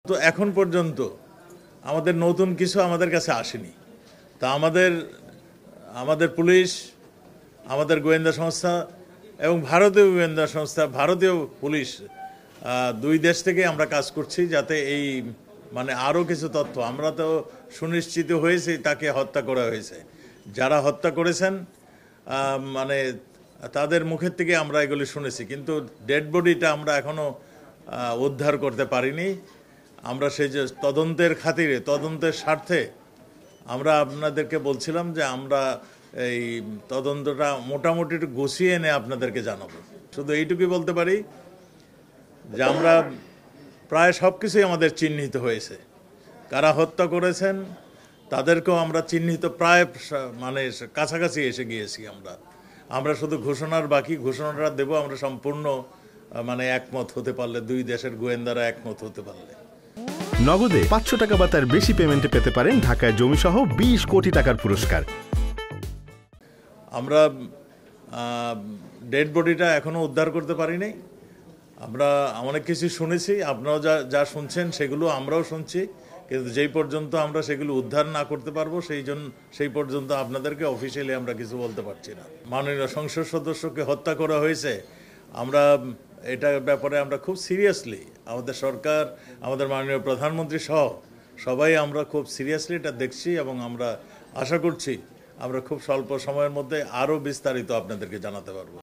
তো এখন পর্যন্ত আমাদের নতুন কিছু আমাদের কাছে আসেনি। তা আমাদের পুলিশ, আমাদের গোয়েন্দা সংস্থা এবং ভারতীয় গোয়েন্দা সংস্থা, ভারতীয় পুলিশ, দুই দেশ থেকে আমরা কাজ করছি যাতে এই আরও কিছু তথ্য, আমরা তো সুনিশ্চিত হয়েছে তাকে হত্যা করা হয়েছে। যারা হত্যা করেছেন তাদের মুখের থেকে আমরা এগুলি শুনেছি, কিন্তু ডেড বডিটা আমরা এখনও উদ্ধার করতে পারিনি। আমরা সেই যে তদন্তের খাতিরে, তদন্তের স্বার্থে আমরা আপনাদেরকে বলছিলাম যে আমরা এই তদন্তটা মোটামুটি একটু গুছিয়ে এনে আপনাদেরকে জানাবো। শুধু এইটুকুই বলতে পারি যে আমরা প্রায় সব কিছুই আমাদের চিহ্নিত হয়েছে। কারা হত্যা করেছেন তাদেরকেও আমরা চিহ্নিত, প্রায় কাছাকাছি এসে গিয়েছি। আমরা শুধু ঘোষণাটা দেব আমরা সম্পূর্ণ একমত হতে পারলে, দুই দেশের গোয়েন্দারা একমত হতে পারলে। নগদে 500 টাকা বা তার বেশি পেমেন্টে পেতে পারেন ঢাকায় জমিসহ 20 কোটি টাকার পুরস্কার। আমরা ডেড বডিটা এখনো উদ্ধার করতে পারিনি। আমরা অনেক কিছু শুনেছি, আপনারাও যা শুনছেন সেগুলো আমরাও শুনছি, কিন্তু যেই পর্যন্ত আমরা সেগুলো উদ্ধার না করতে পারবো সেই পর্যন্ত আপনাদেরকে অফিসিয়ালি আমরা কিছু বলতে পারছি না। মাননীয় সংসদ সদস্যকে হত্যা করা হয়েছে, আমরা এটার ব্যাপারে আমরা খুব সিরিয়াসলি, আমাদের সরকার, আমাদের মাননীয় প্রধানমন্ত্রী সহ সবাই আমরা খুব সিরিয়াসলি এটা দেখছি এবং আমরা আশা করছি আমরা খুব স্বল্প সময়ের মধ্যে আরও বিস্তারিত আপনাদেরকে জানাতে পারবো।